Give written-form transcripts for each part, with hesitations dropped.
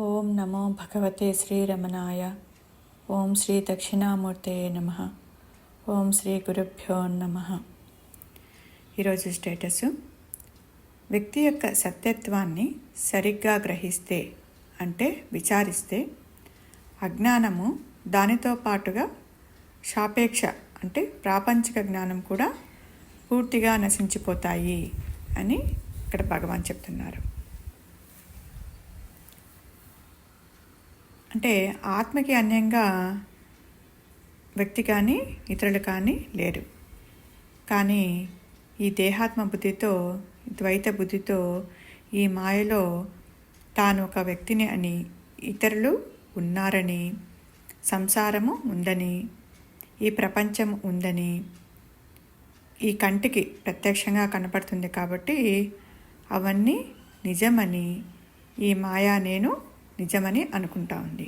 ఓం నమో భగవతే శ్రీరమణాయ. ఓం శ్రీ దక్షిణామూర్తే నమ. ఓం శ్రీ గురుభ్యో నమ. ఈరోజు స్టేటస్: వ్యక్తి యొక్క సత్యత్వాన్ని సరిగ్గా గ్రహిస్తే అంటే విచారిస్తే అజ్ఞానము దానితో పాటుగా సాపేక్ష అంటే ప్రాపంచిక జ్ఞానం కూడా పూర్తిగా నశించిపోతాయి అని ఇక్కడ భగవాన్ చెప్తున్నారు. అంటే ఆత్మకి అన్యంగా వ్యక్తి కానీ ఇతరులు కానీ లేరు. కానీ ఈ దేహాత్మ బుద్ధితో, ద్వైత బుద్ధితో ఈ మాయలో తాను ఒక వ్యక్తిని అని, ఇతరులు ఉన్నారని, సంసారము ఉందని, ఈ ప్రపంచం ఉందని ఈ కంటికి ప్రత్యక్షంగా కనపడుతుంది కాబట్టి అవన్నీ నిజమని, ఈ మాయా నేను నిజమని అనుకుంటా ఉంది.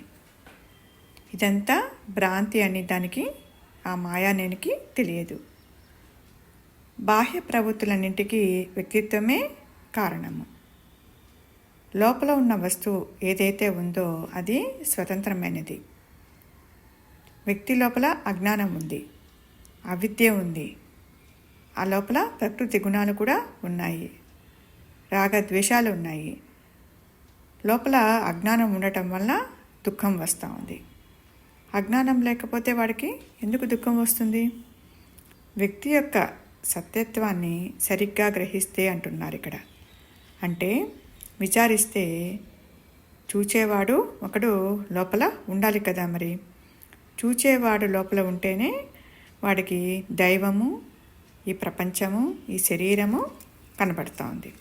ఇదంతా భ్రాంతి అని దానికి, ఆ మాయా నేనుకి తెలియదు. బాహ్య ప్రవృత్తులన్నింటికీ వ్యక్తిత్వమే కారణము. లోపల ఉన్న వస్తువు ఏదైతే ఉందో అది స్వతంత్రమైనది. వ్యక్తి లోపల అజ్ఞానం ఉంది, అవిద్య ఉంది. ఆ లోపల ప్రకృతి గుణాలు కూడా ఉన్నాయి, రాగద్వేషాలు ఉన్నాయి. లోపల అజ్ఞానం ఉండటం వల్ల దుఃఖం వస్తూ ఉంది. అజ్ఞానం లేకపోతే వాడికి ఎందుకు దుఃఖం వస్తుంది? వ్యక్తి యొక్క సత్యత్వాన్ని సరిగ్గా గ్రహిస్తే అంటున్నారు ఇక్కడ. అంటే విచారిస్తే చూచేవాడు ఒకడు లోపల ఉండాలి కదా. మరి చూచేవాడు లోపల ఉంటేనే వాడికి దైవము, ఈ ప్రపంచము, ఈ శరీరము కనబడుతూ ఉంది.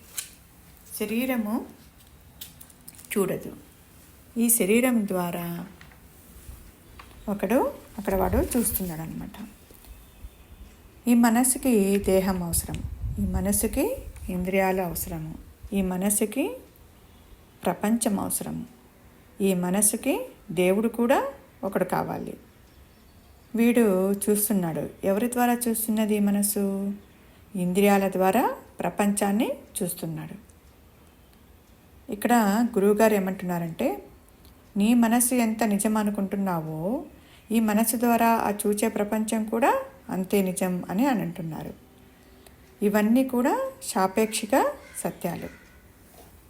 శరీరము చూడదు. ఈ శరీరం ద్వారా వాడు చూస్తున్నాడు అనమాట. ఈ మనసుకి దేహం అవసరం, ఈ మనసుకి ఇంద్రియాలు అవసరము, ఈ మనసుకి ప్రపంచం అవసరము, ఈ మనసుకి దేవుడు కూడా ఒకడు కావాలి. వీడు చూస్తున్నాడు. ఎవరి ద్వారా చూస్తున్నది ఈ మనసు? ఇంద్రియాల ద్వారా ప్రపంచాన్ని చూస్తున్నాడు. ఇక్కడ గురువుగారు ఏమంటున్నారంటే, నీ మనసు ఎంత నిజం అనుకుంటున్నావో ఈ మనసు ద్వారా ఆ చూచే ప్రపంచం కూడా అంతే నిజం అని అంటున్నారు. ఇవన్నీ కూడా సాపేక్షిక సత్యాలు,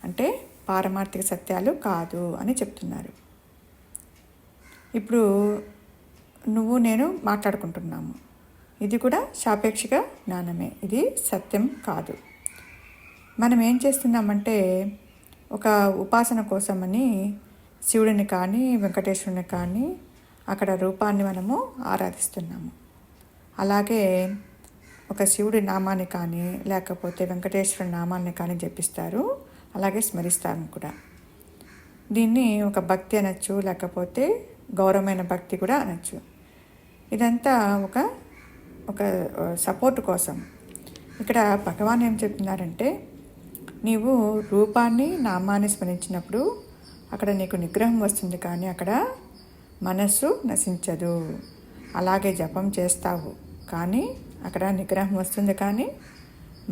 అంటే పారమార్థిక సత్యాలు కాదు అని చెప్తున్నారు. ఇప్పుడు నువ్వు నేను మాట్లాడుకుంటున్నాము, ఇది కూడా సాపేక్షిక జ్ఞానమే, ఇది సత్యం కాదు. మనం ఏం చేస్తున్నామంటే ఒక ఉపాసన కోసమని శివుడిని కానీ వెంకటేశ్వరుని కానీ అక్కడ రూపాన్ని మనము ఆరాధిస్తున్నాము. అలాగే ఒక శివుడి నామాన్ని కానీ లేకపోతే వెంకటేశ్వరుని నామాన్ని కానీ జపిస్తారు, అలాగే స్మరిస్తారు కూడా. దీన్ని ఒక భక్తి అనొచ్చు, లేకపోతే గౌరవమైన భక్తి కూడా అనొచ్చు. ఇదంతా ఒక సపోర్ట్ కోసం. ఇక్కడ భగవాన్ ఏం చెప్తున్నారంటే, నీవు రూపాన్ని నామాన్ని స్మరించినప్పుడు అక్కడ నీకు నిగ్రహం వస్తుంది, కానీ అక్కడ మనస్సు నశించదు. అలాగే జపం చేస్తావు కానీ అక్కడ నిగ్రహం వస్తుంది, కానీ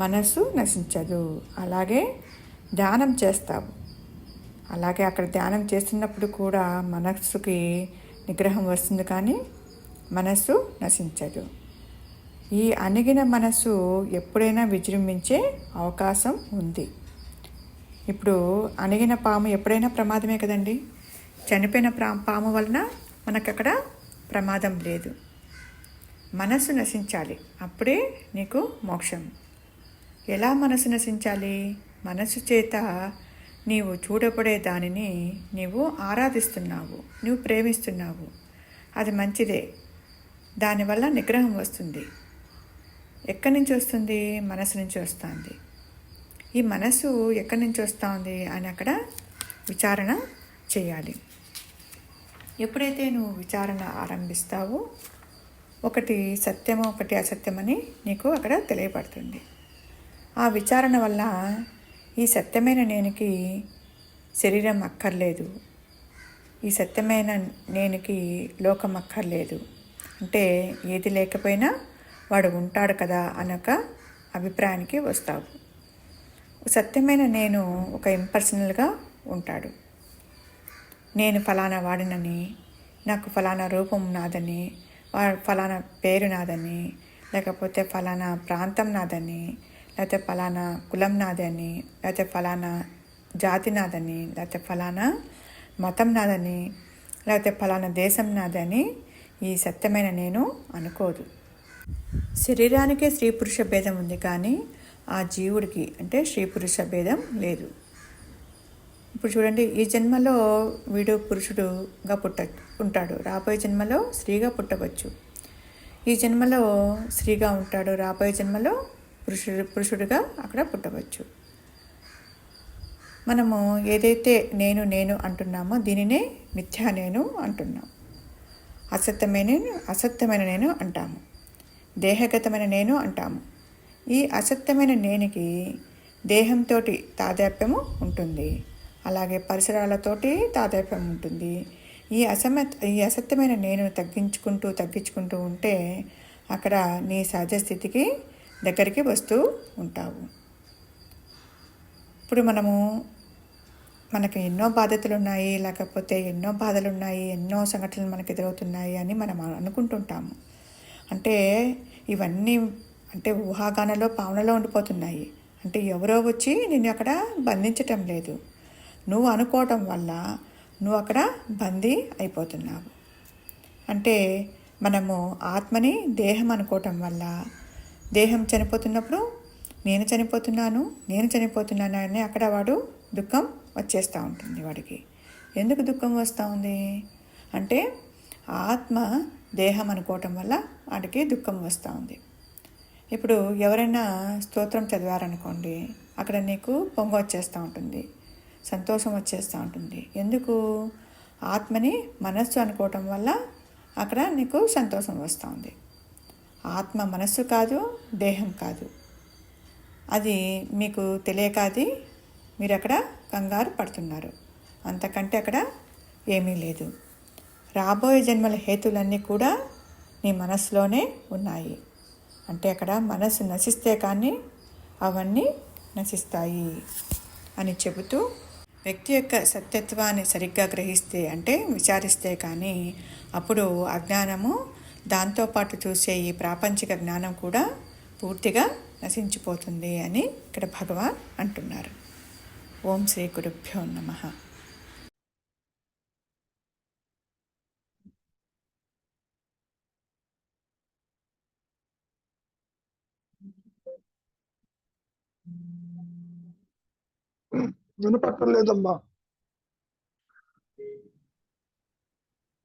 మనస్సు నశించదు. అలాగే ధ్యానం చేస్తావు, అలాగే అక్కడ ధ్యానం చేస్తున్నప్పుడు కూడా మనస్సుకి నిగ్రహం వస్తుంది, కానీ మనస్సు నశించదు. ఈ అణిగిన మనసు ఎప్పుడైనా విజృంభించే అవకాశం ఉంది. ఇప్పుడు అణిగిన పాము ఎప్పుడైనా ప్రమాదమే కదండి. చనిపోయిన పాము వలన మనకు అక్కడ ప్రమాదం లేదు. మనసు నశించాలి, అప్పుడే నీకు మోక్షం. ఎలా మనసు నశించాలి? మనసు చేత నీవు చూడబడే దానిని నీవు ఆరాధిస్తున్నావు, నువ్వు ప్రేమిస్తున్నావు, అది మంచిదే. దానివల్ల నిగ్రహం వస్తుంది. ఎక్కడి నుంచి వస్తుంది? మనసు నుంచి వస్తుంది. ఈ మనసు ఎక్కడి నుంచి వస్తుంది అని అక్కడ విచారణ చేయాలి. ఎప్పుడైతే నువ్వు విచారణ ఆరంభిస్తావో ఒకటి సత్యము, ఒకటి అసత్యమని నీకు అక్కడ తెలియబడుతుంది. ఆ విచారణ వల్ల ఈ సత్యమైన నేనుకి శరీరం అక్కర్లేదు, ఈ సత్యమైన నేనుకి లోకం అక్కర్లేదు, అంటే ఏది లేకపోయినా వాడు ఉంటాడు కదా అనొక అభిప్రాయానికి వస్తావు. సత్యమైన నేను ఒక ఇంపర్సనల్గా ఉంటాడు. నేను ఫలానా వాడినని, నాకు ఫలానా రూపం నాదని, ఫలానా పేరు నాదని, లేకపోతే ఫలానా ప్రాంతం నాదని, లేకపోతే ఫలానా కులం నాదని, లేకపోతే ఫలానా జాతి నాదని, లేకపోతే ఫలానా మతం నాదని, లేకపోతే ఫలానా దేశం నాదని ఈ సత్యమైన నేను అనుకోదు. శరీరానికే స్త్రీ పురుష భేదం ఉంది, కానీ ఆ జీవుడికి అంటే స్త్రీ పురుష భేదం లేదు. ఇప్పుడు చూడండి, ఈ జన్మలో వీడు పురుషుడుగా ఉంటాడు, రాబోయే జన్మలో స్త్రీగా పుట్టవచ్చు. ఈ జన్మలో స్త్రీగా ఉంటాడు, రాబోయే జన్మలో పురుషుడిగా అక్కడ పుట్టవచ్చు. మనము ఏదైతే నేను నేను అంటున్నామో దీనినే మిథ్యా నేను అంటున్నాం. అసత్యమైన నేను అంటాము, దేహగతమైన నేను అంటాము. ఈ అసత్యమైన నేనికి దేహంతో తాదాప్యము ఉంటుంది, అలాగే పరిసరాలతోటి తాదాప్యం ఉంటుంది. ఈ అసత్యమైన నేను తగ్గించుకుంటూ ఉంటే అక్కడ నీ సహజ స్థితికి దగ్గరికి వస్తూ ఉంటావు. ఇప్పుడు మనకు ఎన్నో బాధ్యతలు ఉన్నాయి, లేకపోతే ఎన్నో బాధలు ఉన్నాయి, ఎన్నో సంఘటనలు మనకు ఎదురవుతున్నాయి అని మనం అనుకుంటుంటాము. అంటే ఇవన్నీ అంటే ఊహాగానలో పావనలో ఉండిపోతున్నాయి. అంటే ఎవరో వచ్చి నిన్ను అక్కడ బంధించటం లేదు, నువ్వు అనుకోవటం వల్ల నువ్వు అక్కడ బందీ అయిపోతున్నావు. అంటే మనము ఆత్మని దేహం అనుకోవటం వల్ల దేహం చనిపోతున్నప్పుడు నేను చనిపోతున్నాను అని అక్కడ వాడు దుఃఖం వచ్చేస్తూ ఉంటుంది వాడికి. ఎందుకు దుఃఖం వస్తూ ఉంది అంటే ఆత్మ దేహం అనుకోవటం వల్ల వాడికి దుఃఖం వస్తూ ఉంది. ఇప్పుడు ఎవరైనా స్తోత్రం చదివారనుకోండి, అక్కడ నీకు పొంగ వచ్చేస్తూ ఉంటుంది, సంతోషం వచ్చేస్తూ ఉంటుంది. ఎందుకు? ఆత్మని మనస్సు అనుకోవటం వల్ల అక్కడ నీకు సంతోషం వస్తూ ఉంది. ఆత్మ మనస్సు కాదు, దేహం కాదు. అది మీకు తెలియక అది మీరు అక్కడ కంగారు పడుతున్నారు, అంతకంటే అక్కడ ఏమీ లేదు. రాబోయే జన్మల హేతులన్నీ కూడా నీ మనస్సులోనే ఉన్నాయి. అంటే అక్కడ మనస్సు నశిస్తే కానీ అవన్నీ నశిస్తాయి అని చెబుతూ, వ్యక్తి యొక్క సత్యత్వాన్ని సరిగ్గా గ్రహిస్తే అంటే విచారిస్తే కానీ అప్పుడు అజ్ఞానము, దాంతోపాటు చూసే ఈ ప్రాపంచిక జ్ఞానం కూడా పూర్తిగా నశించిపోతుంది అని ఇక్కడ భగవాన్ అంటున్నారు. ఓం శ్రీ గురుభ్యో నమః. వినపట్టలేదమ్మా.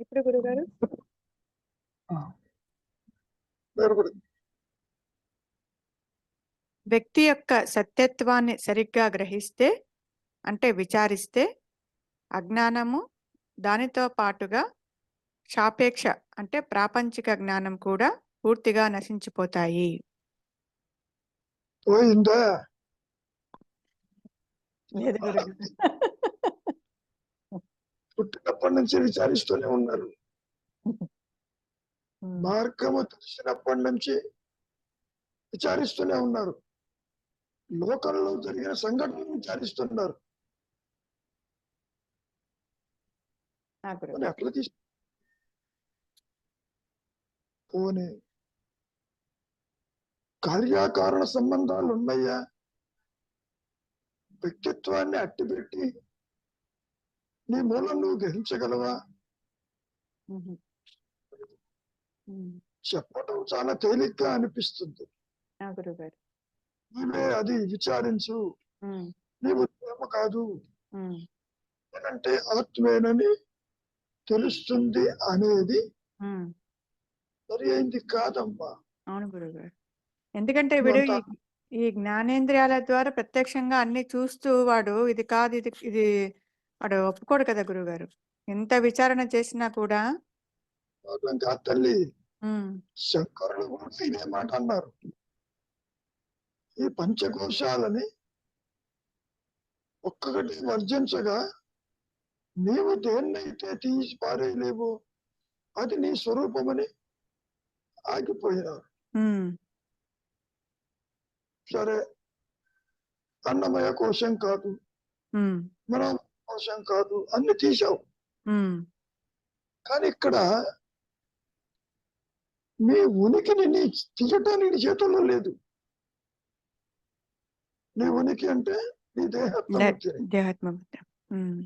ఇప్పుడు గురుగారు వ్యక్తి యొక్క సత్యత్వాన్ని సరిగ్గా గ్రహిస్తే అంటే విచారిస్తే అజ్ఞానము, దానితో పాటుగా సాపేక్ష అంటే ప్రాపంచిక జ్ఞానం కూడా పూర్తిగా నశించిపోతాయి. పోయిందా? లేదు గురుగారు. పుట్టినప్పటి నుంచి విచారిస్తూనే ఉన్నారు, మార్గము తెలిసినప్పటి నుంచి విచారిస్తూనే ఉన్నారు, లోకంలో జరిగిన సంఘటనలు విచారిస్తున్నారు. ఎట్లా తీసు పోనీ కార్యకారణ సంబంధాలు ఉన్నాయా? వ్యక్తిత్వాన్ని అట్టిపెట్టి నీ మూలం నువ్వు గ్రహించగలవా? చెప్పటం చాలా తేలిగ్గా అనిపిస్తుంది. నీవే అది విచారించు, నీవు ప్రేమ కాదు అంటే ఆత్మేనని తెలుస్తుంది అనేది సరి అయింది కాదమ్మా. అవును గురుగారు. ఎందుకంటే వీడు ఈ జ్ఞానేంద్రియాల ద్వారా ప్రత్యక్షంగా అన్ని చూస్తూ వాడు ఇది కాదు ఇది వాడు ఒప్పుకోడు కదా గురుగారు. ఎంత విచారణ చేసినా కూడా. తల్లి శంకరులు కూడా ఇదే మాట అన్నారు. ఈ పంచకోశాలని ఒక్కొక్కటి వర్జించగా నీవు దేన్నైతే తీసి పారేయలేవు అది నీ స్వరూపమని ఆగిపోయినారు. సరే, అన్నమయ కోశం కాదు, మనం కోశం కాదు, అన్ని తీసావు. ఉమ్, కానీ ఇక్కడ నీ ఉనికిని నీ తీయటానికి నీ చేతుల్లో లేదు. నీ ఉనికి అంటే నీ దేహత్వ బుద్ధిని. దేహాత్మ బుద్ధి. ఉమ్,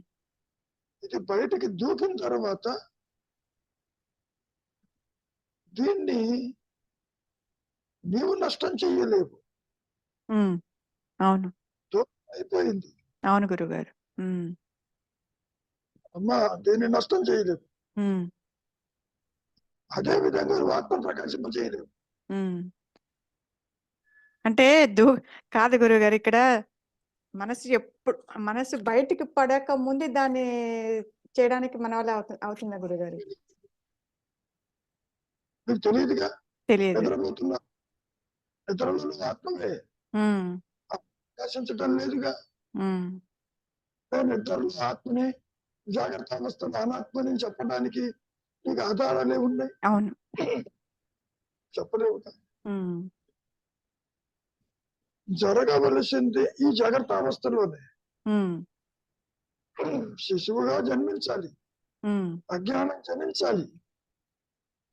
ఇది బయటికి దూకిన తర్వాత దీన్ని నీవు నష్టం చెయ్యలేవు. ఉమ్, అవును, అయిపోయింది. అవును గురుగారు. ఉమ్, అమ్మా దీన్ని నష్టం చేయలేవు. ఉమ్, అదే విధంగా నువ్వు ఆత్మ ప్రకాశింప చేయలేవు. ఉమ్. అంటే కాదు గురుగారు, ఇక్కడ మనసు బయటికి పడక ముందే దాన్ని చేయడానికి మన వల్ల అవుతుందా గురుగారు? నీకు తెలియదుగా. తెలియదు. నిద్రపోతున్నా, నిద్రలో ఆత్మవే ఉమ్, ప్రకాశించటం లేదుగా. ఉమ్, నిద్రలో ఆత్మని, జాగ్రత్త అవస్థలో అనాత్మని చెప్పడానికి నీకు ఆధారాలే ఉన్నాయి. అవును. చెప్పలేవు. ఉమ్, జరగవలసింది ఈ జాగ్రత్త అవస్థలోనే. ఉమ్, శిశువుగా జన్మించాలి, ఉమ్, అజ్ఞానం జనించాలి,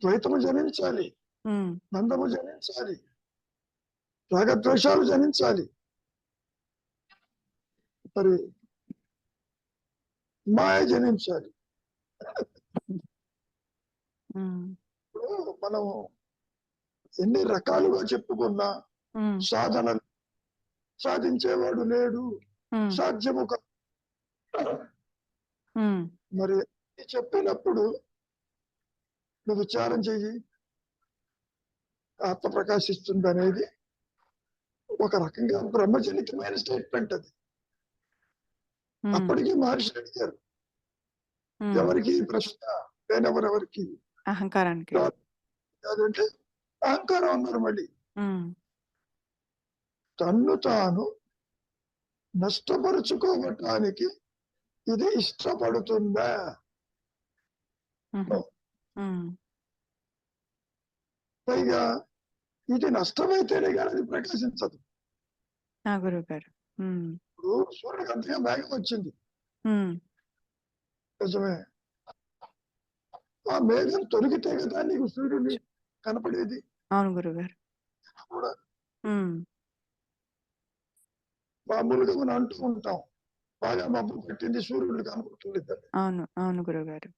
ద్వైతము జనించాలి, ఉమ్, బంధము జనించాలి, రాగద్వేషాలు జనించాలి, మరి మాయ జనించాలి. ఉమ్, ఇప్పుడు మనం ఎన్ని రకాలుగా చెప్పుకున్నా ఉమ్, సాధన సాధించేవాడు లేడు, ఉమ్, సాధ్యము కాదు. ఉమ్, మరి చెప్పినప్పుడు నువ్వు విచారం చెయ్యి, ఆత్మ ప్రకాశిస్తుంది అనేది ఒక రకంగా బ్రహ్మజనితమైన స్టేట్మెంట్ అది. ఉమ్, అప్పటికి మహర్షి అడిగారు, ఉమ్. ఎవరికి ఈ ప్రశ్న లేనెవరెవరికి అహంకారానికి. అదంటే అహంకారం అన్నారు. మళ్ళీ ఉమ్, తన్ను తాను నష్టపరుచుకోవటానికి ఇది ఇష్టపడుతుందా? ఉహు, ఉమ్, పైగా ఇది నష్టమైతేనే కానీ అది ప్రకాశించదు. నా గురువు గారు. ఉమ్, ఇప్పుడు సూర్యుడికి అంతగా మేఘం వచ్చింది, ఉమ్, నిజమే. ఆ మేఘం తొలగితే కదా నీకు సూర్యుడిని కనపడేది అవును గురువు గారు. కూడా. ఉమ్, మామూలుగా మనం అంటూ ఉంటాం, బాగా మబ్బు పెట్టింది సూర్యుడు కనపడుతుంది. అవును, అవును గురువు గారు.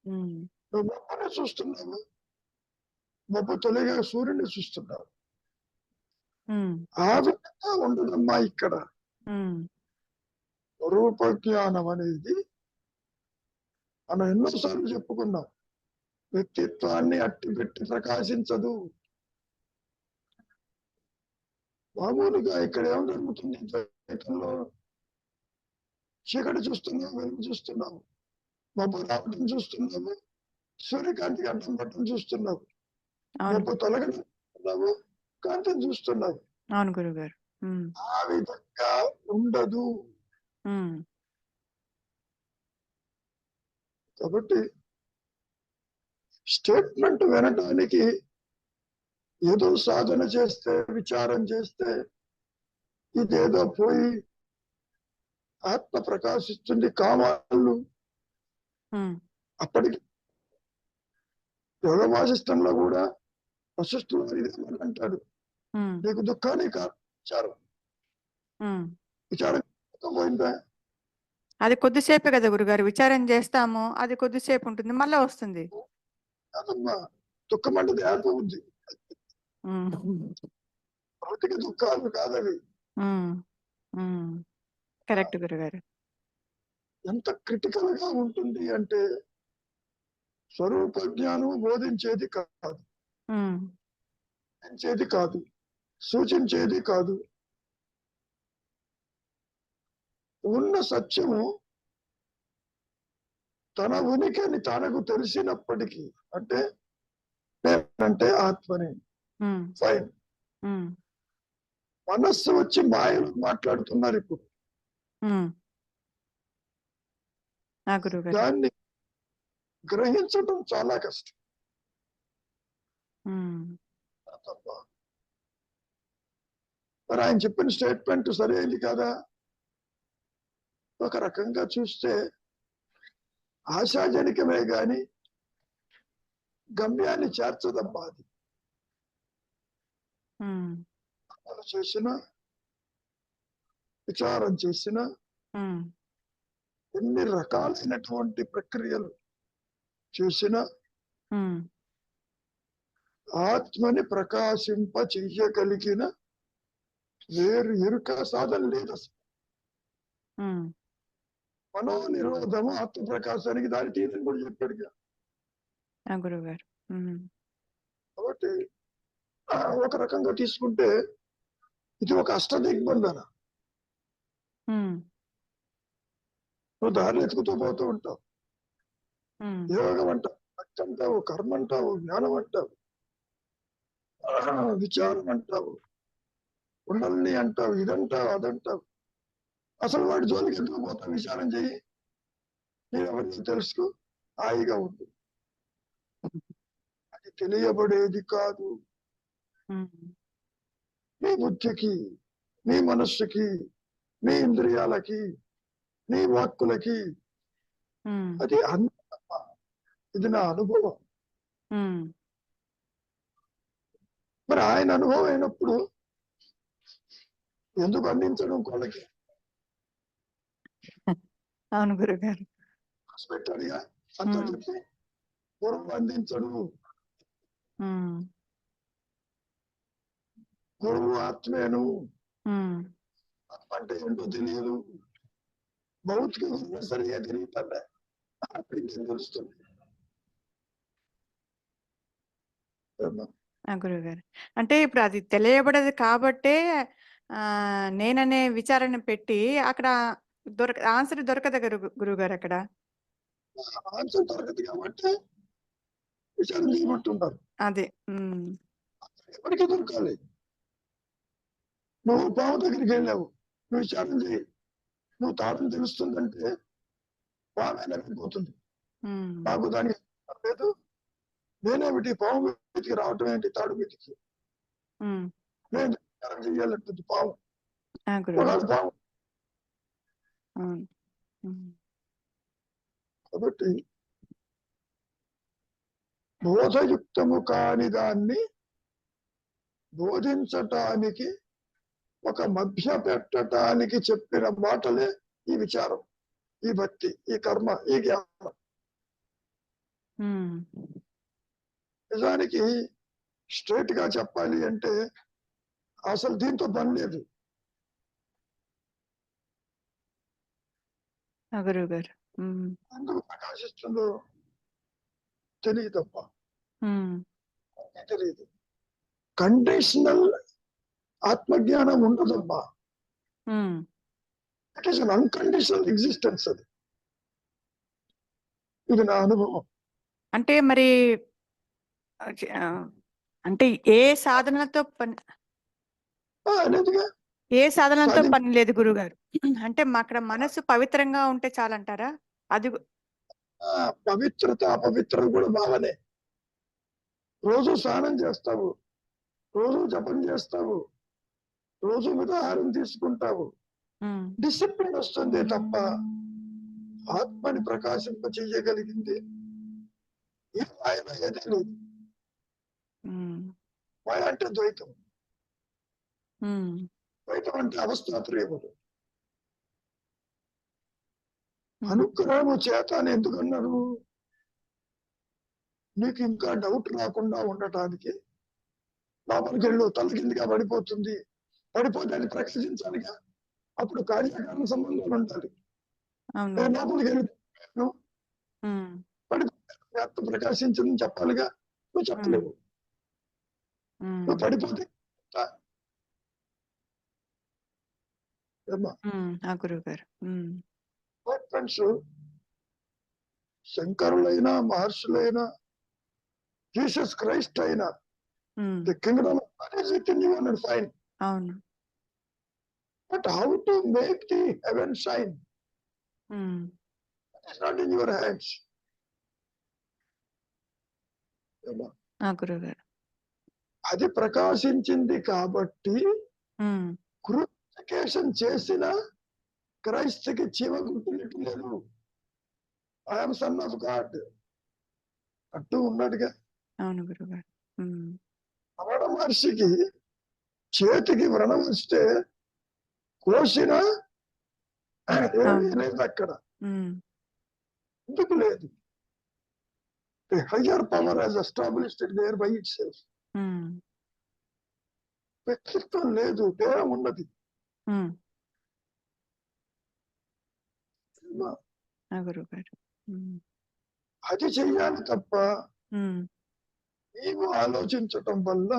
ఉమ్, నువ్వు మబ్బుని చూస్తున్నావు, మబ్బు తొలగా సూర్యుడిని చూస్తున్నావు. ఉమ్, ఆ విధంగా ఉండదమ్మా ఇక్కడ. ఉమ్, రూప జ్ఞానం అనేది మనం ఎన్నోసార్లు చెప్పుకున్నాం, వ్యక్తిత్వాన్ని అట్టిపెట్టి ప్రకాశించదు. మామూలుగా ఇక్కడ ఏం జరుగుతుంది? ద్వైతంలో చీకటి చూస్తున్నావు, వెలుగు చూస్తున్నావు, మబ్బు రావటం చూస్తున్నావు, సూర్యకాంతికి అడ్డం పట్టడం చూస్తున్నావు, అవును, మబ్బు తొలగడం చూస్తున్నావు, కాంతిని చూస్తున్నావు. అవును గురువు గారు. ఉమ్, ఆ విధంగా ఉండదు. ఉమ్, కాబట్టి స్టేట్మెంట్ వినడానికి ఏదో సాధన చేస్తే, విచారం చేస్తే ఇదేదో పోయి ఆత్మ ప్రకాశిస్తుంది కావాళ్ళు. ఉమ్, అప్పటికి యోగ వాసిష్టంలో కూడా వశిష్ఠుడు ఇదే మాట అంటాడు, ఉమ్, నీకు దుఃఖానికి కారణం విచారం. ఉమ్. విచారం పోయిందా? అది కొద్దిసేపే కదా గురుగారు, విచారం చేస్తాము, అది కొద్దిసేపు ఉంటుంది, మళ్ళా వస్తుంది. కాదమ్మా, దుఃఖం అంటే దేహ ఉంది, ఉమ్, భౌతిక దుఃఖాలు కాదవి. ఉమ్, ఉమ్. కరెక్ట్ గురుగారు. ఎంత క్రిటికల్ గా ఉంటుంది అంటే స్వరూప జ్ఞానం బోధించేది కాదు, ఉమ్, బోధించేది కాదు, సూచించేది కాదు. ఉన్న సత్యము తన ఉనికిని తనకు తెలిసినప్పటికీ, అంటే నేనంటే ఆత్మని, ఉమ్, ఫైన్. ఉమ్, మనస్సు వచ్చి మాయలు మాట్లాడుతున్నారు ఇప్పుడు. ఉమ్. నా గురువు గారు. దాన్ని గ్రహించడం చాలా కష్టం. ఉమ్, తప్ప మరి ఆయన చెప్పిన స్టేట్మెంట్ సరైనది కదా? ఒక రకంగా చూస్తే ఆశాజనకమే గాని గమ్యాన్ని చేర్చదమ్మా అది. ఉమ్, మనం చేసిన విచారం చేసిన ఉమ్, ఎన్ని రకాలైనటువంటి ప్రక్రియలు చేసిన ఉమ్, ఆత్మని ప్రకాశింప చెయ్యగలిగిన వేరు ఎరుక సాధన లేదు అసలు. ఉమ్, మనోనిరోధము ఆత్మ ప్రకాశానికి దారి తీయదని కూడా చెప్పాడు కదా. ఆ గురుగారు. ఉమ్, కాబట్టి ఒక రకంగా తీసుకుంటే ఇది ఒక అష్టదిగ్బంధన. ఉమ్, నువ్వు దారిని ఎత్తుకుతూ పోతూ ఉంటావు. ఉమ్, యోగం అంటావు, భక్తి అంటావు, కర్మ అంటావు, జ్ఞానం అంటావు, విచారం అంటావు, కుండలిని అంటావు, ఇదంటావు అదంటావు. అసలు వాడి జోలికి ఎందుకు పోతావు? విచారం చెయ్యి, నేను ఎవరిని తెలుసుకో, హాయిగా ఉంది. అది తెలియబడేది కాదు. ఉమ్, నీ బుద్ధికి, నీ మనస్సుకి, నీ ఇంద్రియాలకి, నీ వాక్కులకి ఉమ్, అది అంత. ఇది నా అనుభవం. ఉమ్, మరి ఆయన అనుభవం అయినప్పుడు ఎందుకు అందించడం కోళ్ళకి? అవును గురుగారు. పెట్టాడుగా అంతా చెప్పి గురువు అందించడు. ఉమ్, గురువు ఆత్మేను. ఉమ్, ఆత్మ అంటే ఏంటో తెలియదు. భౌతిక గురువు సరిగా తెలియటండి, అక్కడికి తెలుస్తుంది. ఆ గురుగారు. అంటే ఇప్పుడు అది తెలియబడదు కాబట్టే నేననే విచారణ పెట్టి అక్కడ ఆన్సర్ దొరకదు గురుగారు అక్కడ. ఆన్సర్ దొరకదు కాబట్టి విచారం చేయమంటున్నారు. అదే. ఎవరికి దొరకాలి? నువ్వు పాము దగ్గరికి వెళ్ళావు, నువ్వు విచారం చేయి, నువ్వు తాడని తెలుస్తుందంటే పాము వెళ్ళకపోతుంది. నాకు దానికి లేదు, నేనేమిటి పాము మీదకి రావటం ఏంటి తాడు మీదకి? నేను విచారం చేయాలంటుంది పాము. పాము కాబట్టి బోధయుక్తము కాని దాన్ని బోధించటానికి, ఒక మధ్య పెట్టడానికి చెప్పిన మాటలే ఈ విచారం, ఈ భక్తి, ఈ కర్మ, ఈ జ్ఞానం. నిజానికి స్ట్రైట్ గా చెప్పాలి అంటే అసలు దీంతో పని లేదు. ఎందుకు ప్రకాశిస్తుందో తెలియదమ్మా, తెలియదు. కండిషనల్ ఆత్మజ్ఞానం ఉండదమ్మా. It is an unconditional existence. అది ఇది నా అనుభవం. అంటే మరి అంటే ఏ సాధనతో పని, ఏ సాధనతో పని లేదు గురుగారు. అంటే అక్కడ మనసు పవిత్రంగా ఉంటే చాలంటారా? అది పవిత్రత అపవిత్రత కూడా భావనే. రోజు స్నానం చేస్తావు, రోజు జపం చేస్తావు, రోజు మితాహారం తీసుకుంటావు, డిసిప్లిన్ వస్తుంది తప్ప ఆత్మని ప్రకాశింప చెయ్యగలిగింది ఆయన ఏదీ లేదు. మాయ అంటే ద్వైతం, ద్వైతం అంటే అవస్థాత్రయములు. అనుగ్రహము చేత అని ఎందుకన్నారు? నీకు ఇంకా డౌట్ రాకుండా ఉండటానికి. లోపలికి వెళ్ళు, తల కిందిగా పడిపోతుంది, పడిపోతే అది ప్రకాశించాలిగా. అప్పుడు కార్యకారణ సంబంధాలు ఉండాలి. లోపలికి వెళ్ళి పడిపోతే ప్రకాశించిందని చెప్పాలిగా. నువ్వు చెప్పలేవు, నువ్వు పడిపోతే ఫ్రెండ్స్, శంకరులైనా మహర్షులైనా జీసస్ క్రైస్ట్ అయినా the kingdom of God is within you and fine. But how to make the heaven shine? It is not in your hands. అది ప్రకాశించింది కాబట్టి క్రూసిఫికేషన్ చేసిన క్రైస్తుకి జీవం ఉంటున్నట్టు లేదు. ఐఎమ్ సన్ ఆఫ్ గాడ్ అంటూ ఉన్నాడుగా. అవును గురుగారు. రమణ మహర్షికి చేతికి వ్రణం వస్తే కోసిన ఏమీ లేదు అక్కడ. ఎందుకు లేదు? The higher power has established it there by itself. వ్యక్తిత్వం లేదు, దేహం ఉన్నది. గురుగారు. అది చెయ్యాలి తప్ప నీవు ఆలోచించటం వల్ల,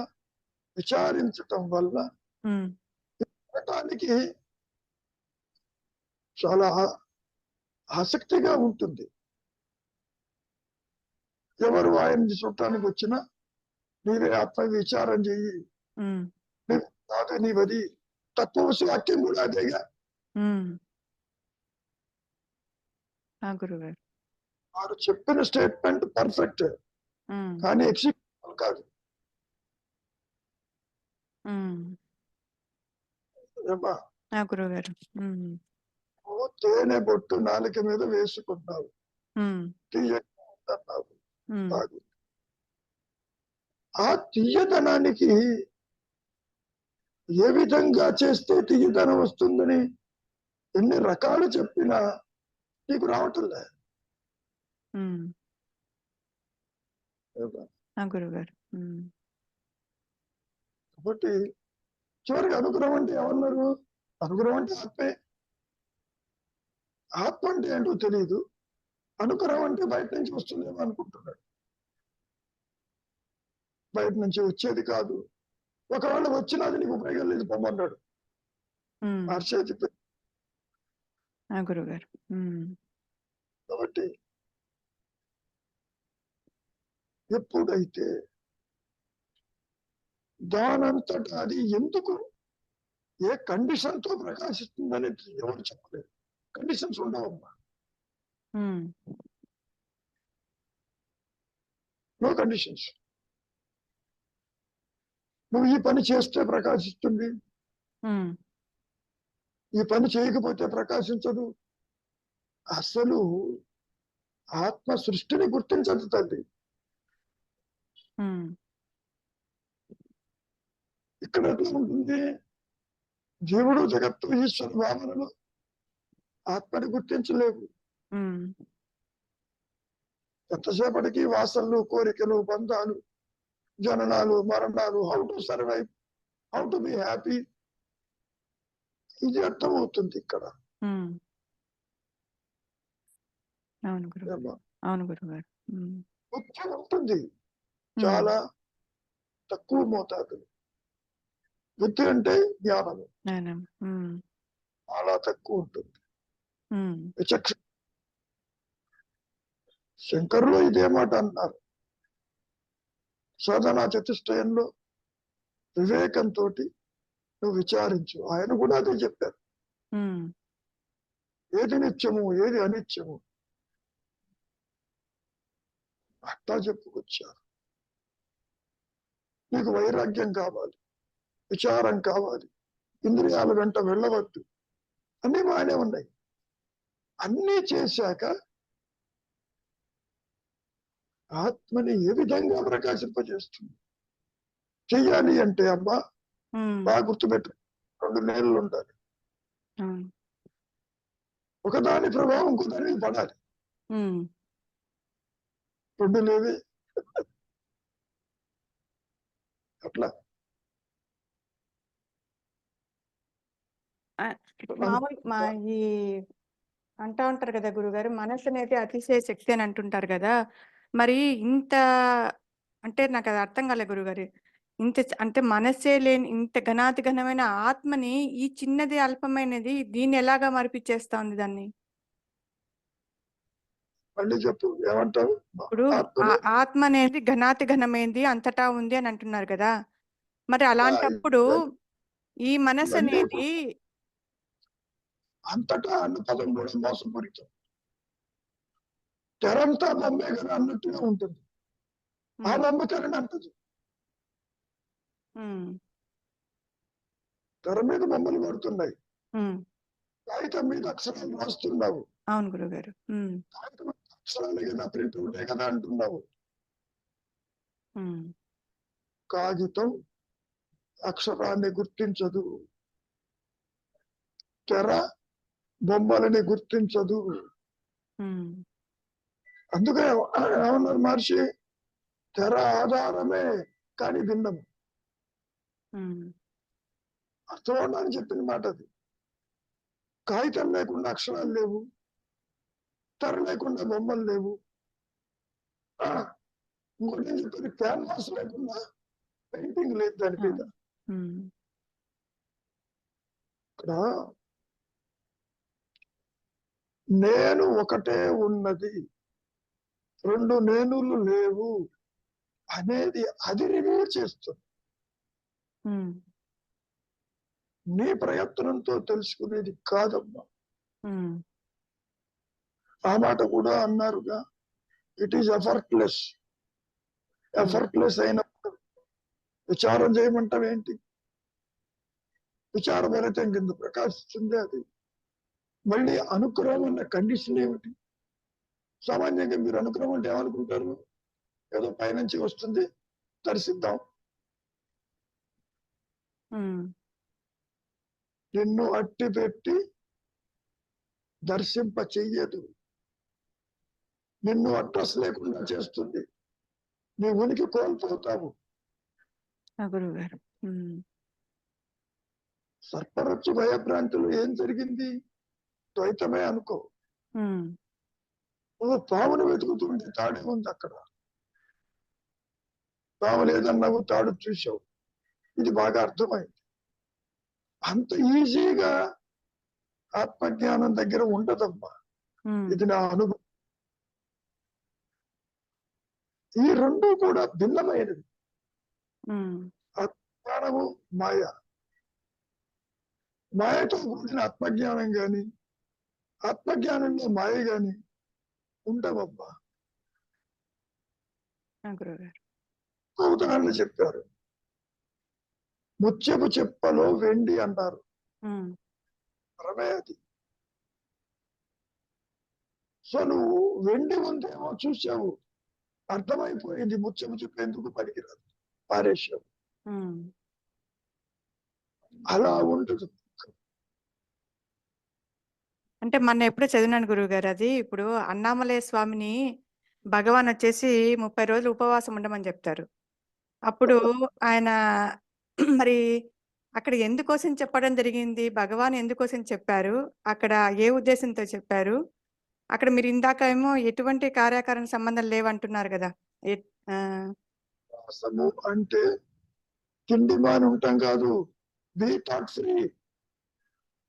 విచారించటం వల్ల వినటానికి చాలా ఆసక్తిగా ఉంటుంది. ఎవరు ఆయన్ని చూడటానికి వచ్చినా నీవే ఆత్మ విచారం చెయ్యి, కాదు నీవది తత్వవశ వాక్యం కూడా అదేగా. గురుగారు. వారు చెప్పిన స్టేట్మెంట్ పర్ఫెక్ట్, కానీ ఎగ్జిక్యూషన్ కాదు. గురుగారు. నువ్వు తేనె బొట్టు నాలుక మీద వేసుకున్నావు, తీయన్నావు, తాగు. ఆ తీయదనానికి ఏ విధంగా చేస్తే తీయదనం వస్తుందని ఎన్ని రకాలు చెప్పినా నీకు రావటం లేదు. గురుగారు. కాబట్టి చివరికి అనుగ్రహం అంటే ఏమన్నారు? అనుగ్రహం అంటే ఆత్మే. ఆత్మ అంటే ఏంటో తెలియదు, అనుగ్రహం అంటే బయట నుంచి వస్తుందేమో అనుకుంటున్నాడు. బయట నుంచి వచ్చేది కాదు. ఒకవేళ వచ్చినది నీకు ఉపయోగం లేదు, పొమ్మన్నాడు మహర్షి చెప్పి. గురుగారు. కాబట్టి ఎప్పుడైతే దానంతటా అది ఎందుకు ఏ కండిషన్ తో ప్రకాశిస్తుందని ఎవరు చెప్పలేదు. కండిషన్స్ ఉండవమ్మా, నో కండిషన్స్. నువ్వు ఈ పని చేస్తే ప్రకాశిస్తుంది, ఈ పని చేయకపోతే ప్రకాశించదు. అసలు ఆత్మ సృష్టిని గుర్తించదు తల్లి. ఇక్కడ ఎట్లా ఉంటుంది? జీవుడు, జగత్తు, ఈశ్వరు భావనలు ఆత్మని గుర్తించలేవు. ఎంతసేపటికి వాసనలు, కోరికలు, బంధాలు, జననాలు, మరణాలు, how to survive, how to be happy, ఇది అర్థమవుతుంది ఇక్కడ. బుద్ధి ఉంటుంది, చాలా తక్కువ మోతాదు. బుద్ధి అంటే జ్ఞానము చాలా తక్కువ ఉంటుంది. విచక్షణ. శంకరులు ఇదే మాట అన్నారు. సాధనా చతుష్టయంలో వివేకంతో నువ్వు విచారించు. ఆయన కూడా అదే చెప్పారు. ఏది నిత్యము, ఏది అనిత్యము అట్లా చెప్పుకొచ్చారు. నీకు వైరాగ్యం కావాలి, విచారం కావాలి, ఇంద్రియాల వెంట వెళ్ళవద్దు, అన్ని బాగానే ఉన్నాయి. అన్నీ చేశాక ఆత్మని ఏ విధంగా ప్రకాశింపజేస్తుంది చెయ్యాలి అంటే, అబ్బా బాగా గుర్తుపెట్టు, 2 నేలలు ఉండాలి. ఒకదాని ప్రభావం ఇంకోదాని మీద పడాలి. 2 లేవే అట్లా. ఈ అంటా ఉంటారు కదా గురుగారు, మనసు అనేది అతిశయ శక్తి అని అంటుంటారు కదా. మరి ఇంత అంటే నాకు అది అర్థం కాలే గురుగారు. ఇంత అంటే మనస్సే లేని ఇంత ఘనాతి ఘనమైన ఆత్మని ఈ చిన్నది అల్పమైనది దీన్ని ఎలాగా మరిపించేస్తా ఉంది దాన్ని? మళ్ళీ చెప్పు, ఏమంటావు? ఇప్పుడు ఆత్మ అనేది ఘనాతి ఘనమైంది, అంతటా ఉంది అని అంటున్నారు కదా. మరి అలాంటప్పుడు ఈ మనసు అనేది అంతటా అన్న పదం కూడా మోసపూరితం. తెరంతా బొమ్మే కదా అన్నట్టుగా ఉంటుంది. ఆ బొమ్మ తెరని అంటది. తెర మీద బొమ్మలు పడుతున్నాయి, కాగితం మీద అక్షరాలు రాస్తున్నావు. అవును గురుగారు. కాగితం అక్షరాలకి నా ప్రింట్ ఉంటాయి కదా అంటున్నావు. ఉమ్, కాగితం అక్షరాన్ని గుర్తించదు, తెర బొమ్మలని గుర్తించదు. ఉమ్, అందుకే ఏమన్నారు మహర్షి, తెర ఆధారమే కానీ భిన్నం. ఉమ్, అర్థం అని చెప్పిన మాట అది. కాగితం లేకుండా అక్షరాలు లేవు, తెర లేకుండా బొమ్మలు లేవు. ఇంకోటి ఏం చెప్పారు, క్యాన్వాస్ లేకుండా పెయింటింగ్ లేదు దాని మీద. ఉమ్, ఇక్కడ నేను ఒకటే ఉన్నది, రెండు నేనులు లేవు అనేది అది రివీల్ చేస్తుంది. ఉమ్, నీ ప్రయత్నంతో తెలుసుకునేది కాదమ్మా. ఉమ్, ఆ మాట కూడా అన్నారుగా, ఇట్ ఈజ్ ఎఫర్ట్లెస్. ఎఫర్ట్లెస్ అయినప్పుడు విచారం చేయమంటాం ఏంటి? విచారభరితం కింద ప్రకాశిస్తుంది అది. మళ్ళీ అనుగ్రహం అన్న కండిషన్ ఏమిటి? సామాన్యంగా మీరు అనుగ్రహం అంటే ఏమనుకుంటారు? ఏదో పైనుంచి వస్తుంది, దర్శిద్దాం. నిన్ను అట్టి పెట్టి దర్శింప చెయ్యదు, నిన్ను అడ్రస్ లేకుండా చేస్తుంది, నీ ఉనికి కోల్పోతావు. గురువు గారు. సర్పరచ్చు భయభ్రాంతులు ఏం జరిగింది? ద్వైతమే అనుకో. నువ్వు పామును వెతుకుతుంటే తాడే ఉంది అక్కడ, పాము లేదన్నావు, తాడు చూసావు. ఇది బాగా అర్థమైంది. అంత ఈజీగా ఆత్మజ్ఞానం దగ్గర ఉండదమ్మా. ఇది నా అనుభవం. ఈ రెండు కూడా భిన్నమైనది. ఆత్మజ్ఞానము మాయ, మాయతో కూడిన ఆత్మజ్ఞానం గాని, ఆత్మజ్ఞానంలో మాయ గాని ఉండవబ్బా. ఉదాహరణ చెప్పారు, ముత్యపు చెప్పలో వెండి అంటారు. రమే అది. సో నువ్వు వెండి ఉందేమో చూసావు, అర్థమైపోయింది ముత్యపు చెప్ప ఎందుకు పనికిరాదు, పారేశావు. అలా ఉంటుంది. అంటే మొన్న ఎప్పుడో చదివినాను గురువు గారు. అది ఇప్పుడు అన్నామలయ స్వామిని భగవాన్ వచ్చేసి 30 రోజులు ఉపవాసం ఉండమని చెప్తారు. అప్పుడు ఆయన మరి అక్కడ ఎందుకోసం చెప్పడం జరిగింది, భగవాన్ ఎందుకోసం చెప్పారు, అక్కడ ఏ ఉద్దేశంతో చెప్పారు? అక్కడ మీరు ఇందాక ఏమో ఎటువంటి కార్యకారణ సంబంధం లేవంటున్నారు కదా. ఉపవాసము అంటే తిండి మాని ఉంటాం కాదు, బీ థాట్ ఫ్రీ,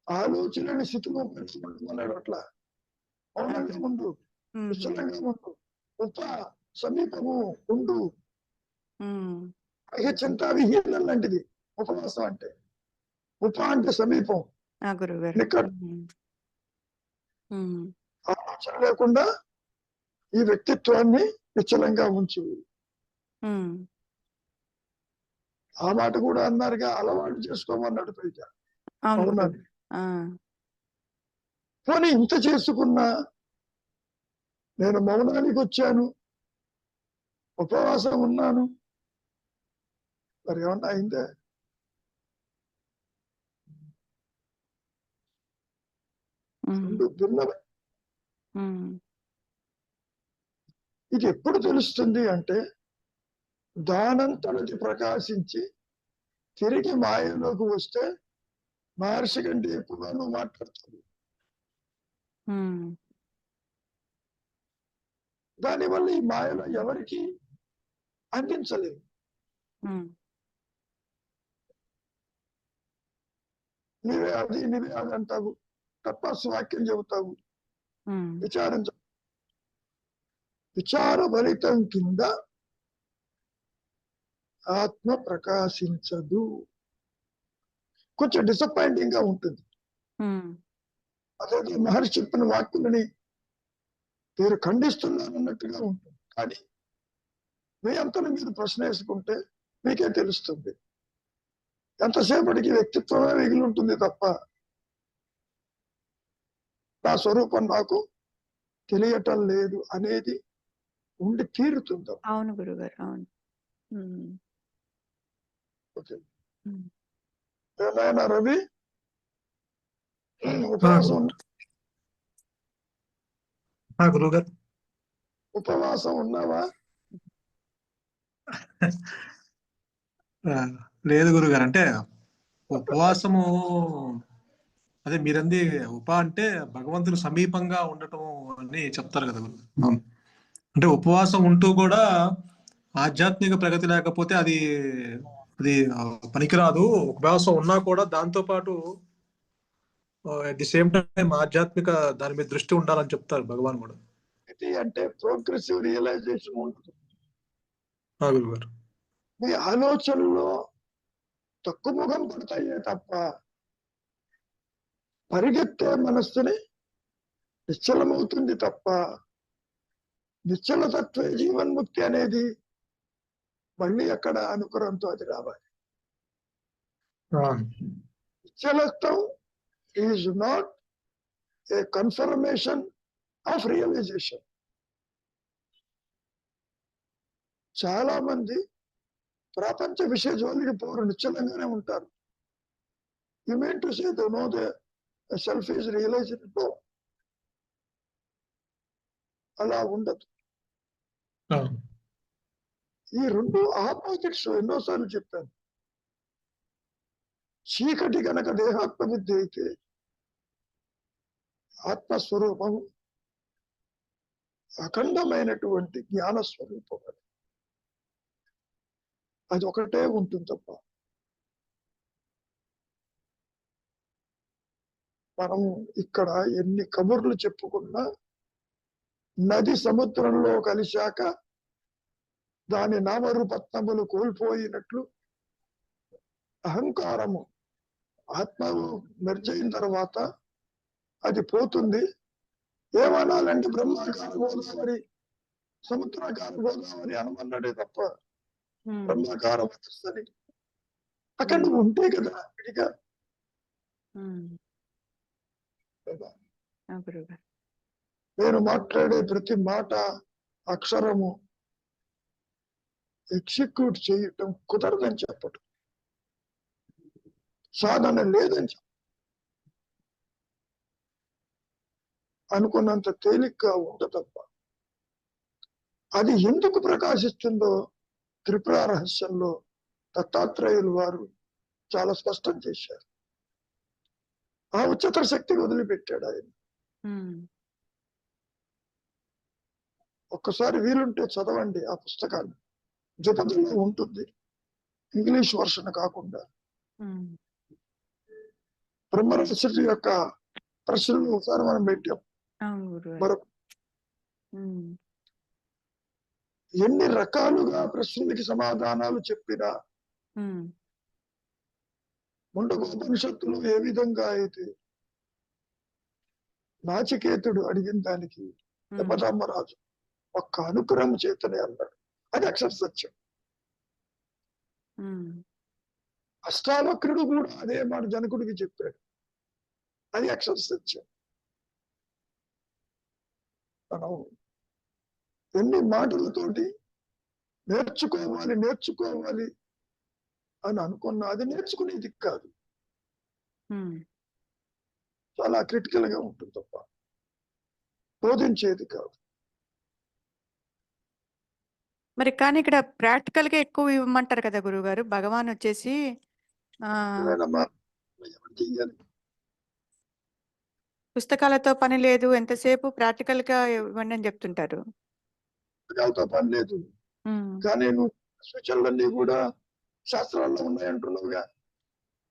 ఆలోచనని స్థితిలో పెంచుకుంటున్నాడు. అట్లా మౌనంగా ఉండు, నిశ్చలంగా ఉండు, ఉప సమీపము ఉండు. చింత విహీనం లాంటిది ఉపవాసం అంటే. ఉప అంటే సమీపం, ఆలోచన లేకుండా ఈ వ్యక్తిత్వాన్ని నిశ్చలంగా ఉంచు. ఆ మాట కూడా అన్నారుగా, అలవాటు చేసుకోమన్నాడు పైగా. అవునండి. పోనీ ఇంత చేసుకున్నా నేను మౌనానికి వచ్చాను, ఉపవాసం ఉన్నాను, మరి ఏమన్నా అయిందే? భిన్నమే. ఇది ఎప్పుడు తెలుస్తుంది అంటే, దానంతటి ప్రకాశించి తిరిగి మాయలోకి వస్తే మహర్షి కంటే ఎక్కువగా నువ్వు మాట్లాడుతావు. దానివల్ల ఈ మాయలో ఎవరికి అందించలేదు. నీవే అది అంటావు, తపస్వాక్యం చెబుతావు, విచారభరితం కింద ఆత్మ ప్రకాశించదు. కొంచెం డిసప్పాయింటింగ్ గా ఉంటుంది. అదే మహర్షి చెప్పిన వాక్యులని మీరు ఖండిస్తున్నారు అన్నట్టుగా ఉంటుంది. కానీ మీ అంతలో మీరు ప్రశ్న వేసుకుంటే మీకే తెలుస్తుంది. ఎంతసేపటికి వ్యక్తిత్వమే మిగిలి ఉంటుంది తప్ప నా స్వరూపం నాకు తెలియటం లేదు అనేది ఉండి తీరుతుందో. అవును గురుగారు, అవును. ఉమ్. ఓకే. ఉమ్. ఏమైనా రవి ఉపవాసం గురుగారు ఉపవాసం ఉన్నావా? లేదు గురుగారు, అంటే ఉపవాసము అదే మీరంది అంటే భగవంతుని సమీపంగా ఉండటం అని చెప్తారు కదా గురు. అంటే ఉపవాసం ఉంటూ కూడా ఆధ్యాత్మిక ప్రగతి లేకపోతే అది అది పనికిరాదు. ఉపవాసం ఉన్నా కూడా దాంతో పాటు అట్ ది సేమ్ టైం ఆధ్యాత్మిక దాని మీద దృష్టి ఉండాలని చెప్తారు భగవాన్ కూడా. అంటే ప్రోగ్రెసివ్ రియలైజేషన్ ఉంటుంది. గురుగారు, మీ ఆలోచనలో తక్కువ ముఖం పడతాయే తప్ప పరిగెత్తే మనస్సుని నిశ్చలమవుతుంది తప్ప నిశ్చలతత్వ జీవన్ముక్తి అనేది మళ్ళీ అక్కడ అనుకరంతో అది రావాలి. నిశ్చలత్వం is not a confirmation of realization. చాలా మంది ప్రపంచ విషయ జోలికి పోరు, నిశ్చలంగానే ఉంటారు. You mean to say they know the self is realized? No, అలా ఉండదు. ఈ రెండు ఆపోజిట్స్ ఎన్నోసార్లు చెప్పాను. చీకటి గనక దేహాత్మ విద్య అయితే ఆత్మస్వరూపం అఖండమైనటువంటి జ్ఞాన స్వరూపం, అది ఒకటే ఉంటుంది తప్ప మనం ఇక్కడ ఎన్ని కబుర్లు చెప్పుకున్నా నది సముద్రంలో కలిశాక దాని నామరూపత్నములు కోల్పోయినట్లు అహంకారము ఆత్మను మెర్జైన తర్వాత అది పోతుంది. ఏమనాలంటే బ్రహ్మాకార గోదావరి, సముద్రాకార గోదావరి అనమన్నాడే తప్ప బ్రహ్మాకారం వస్తుంది. అక్కడ నువ్వు ఉంటే కదా విడిగా. నేను మాట్లాడే ప్రతి మాట అక్షరము ఎగ్జిక్యూట్ చేయటం కుదరదని చెప్పటం, సాధన లేదని చెప్ప అనుకున్నంత తేలిగ్గా ఉండదప్ప. అది ఎందుకు ప్రకాశిస్తుందో త్రిపుర రహస్యంలో దత్తాత్రేయులు వారు చాలా స్పష్టం చేశారు. ఆ ఉచ్చతర శక్తిని వదిలిపెట్టాడు ఆయన. ఒక్కసారి వీలుంటే చదవండి ఆ పుస్తకాన్ని, ద్విపదలో ఉంటుంది, ఇంగ్లీష్ వర్షన్ కాకుండా. బ్రహ్మరహస్యం యొక్క ప్రశ్నలు ఒకసారి మనం పెట్టాం. మరొక ఎన్ని రకాలుగా ప్రశ్నలకి సమాధానాలు చెప్పినా ముండకోపనిషత్తులు ఏ విధంగా అయితే నాచికేతుడు అడిగిన దానికి యమధర్మరాజు ఒక్క అనుగ్రహం చేతనే అన్నాడు. అది అక్షర సత్యం. అష్టావక్రుడు కూడా అదే మాట జనకుడికి చెప్పాడు. అది అక్షర సత్యం. మనం ఎన్ని మాటలతోటి నేర్చుకోవాలి అని అనుకున్నా అది నేర్చుకునేది కాదు, చాలా క్రిటికల్ గా ఉంటుంది తప్ప బోధించేది కాదు. మరి కానీ ఇక్కడ ప్రాక్టికల్ గా ఎక్కువ ఇవ్వమంటారు కదా గురుగారు. భగవాన్ వచ్చేసి పుస్తకాలతో పని లేదు, ఎంతసేపు ప్రాక్టికల్ గా ఇవ్వండి అని చెప్తుంటారు. పుస్తకాలతో పని లేదు, కానీ నువ్వు సూచనలన్నీ కూడా శాస్త్రాల్లో ఉన్నాయంటున్నావుగా.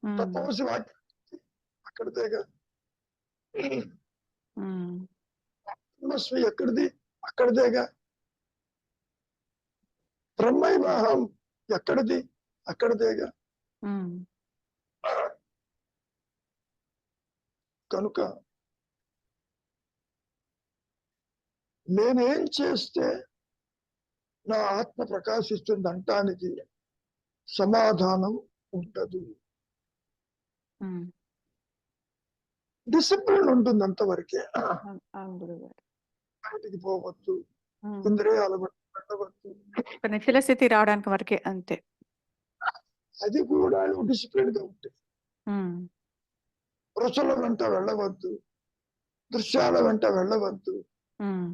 తత్వమసి వాక్యం అక్కడిదేగా. ఎక్కడిది? అక్కడిదేగా. బ్రహ్మైవాహం ఎక్కడిది? అక్కడిదేగా. కనుక నేనేం చేస్తే నా ఆత్మ ప్రకాశిస్తుంది అంటానికి సమాధానం ఉండదు. డిసిప్లిన్ ఉంటుంది అంతవరకే. బయటికి పోవద్దు, ఇంద్రియాల బట్టి వెళ్ళవద్దు. ఒక నిశ్చల స్థితి రావడానికి వరకే అంతే. అది కూడా డిసిప్లిన్ గా ఉంటుంది. ఉమ్, రుచుల వెంట వెళ్ళవద్దు, దృశ్యాల వెంట వెళ్ళవద్దు, ఉమ్,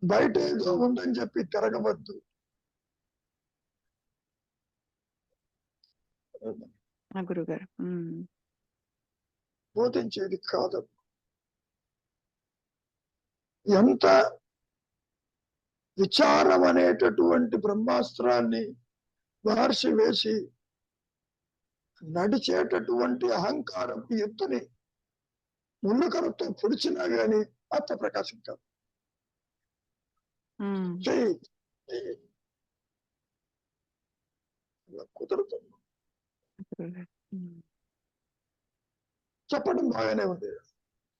బయట ఏదో ఉందని చెప్పి తిరగవద్దు. ఆ గురుగారు. ఉమ్, బోధించేది కాదు. ఎంత విచారం అనేటటువంటి బ్రహ్మాస్త్రాన్ని మహర్షి వేసి నడిచేటటువంటి అహంకారపు ఎత్తుని ముళ్ళకరతో పొడిచినా గాని ఆత్మ ప్రకాశం కాదు. ఉమ్, చెయ్యి, చెయ్యి. ఇలా కుదురుతుంది. గురుగారు. ఉమ్, చెప్పడం బాగానే ఉంది,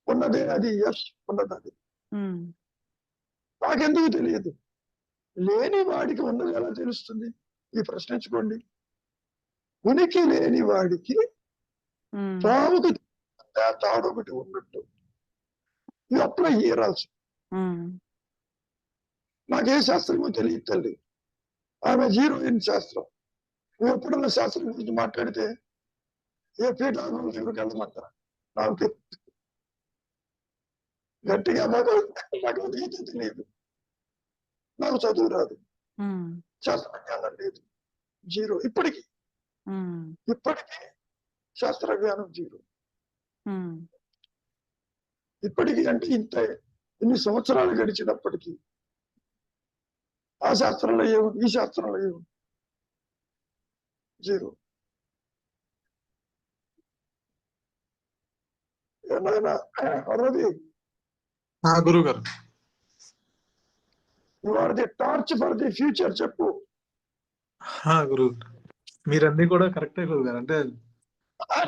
ఉన్నదే అది, ఎస్ ఉన్నది అది. ఉమ్, నాకెందుకు తెలియదు? లేని వాడికి ఉన్నది ఎలా తెలుస్తుంది? ఈ ప్రశ్నించుకోండి. ఉనికి లేని వాడికి ఉమ్, తావుకు తాడొకటి ఉన్నట్టు ఇది అప్లై చేయరాల్సి. ఉమ్, నాకే శాస్త్రమో తెలియదు తల్లి. ఆమె జీరో ఇన్ శాస్త్రం. నువ్వు ఎప్పుడన్నా శాస్త్రం గురించి మాట్లాడితే ఏ పీఠాలు దగ్గరికి వెళ్ళమంటారా? నాకు గట్టిగా భగవద్గీత తెలియదు, నాకు చదువు రాదు, ఉమ్, శాస్త్ర జ్ఞానం లేదు, జీరో. ఇప్పటికీ ఉమ్, ఇప్పటికీ శాస్త్ర జ్ఞానం జీరో. ఉమ్, ఇప్పటికీ అంటే ఇంత ఇన్ని సంవత్సరాలు గడిచినప్పటికీ ఆ శాస్త్రంలో ఏముంది, ఈ శాస్త్రంలో ఏముంది? జీరో. ఏమైనా రవి, గురువు గారు. You are the torch for the future. చెప్పు. గురువు మీరన్నీ కూడా కరెక్టే గురువు గారు. అంటే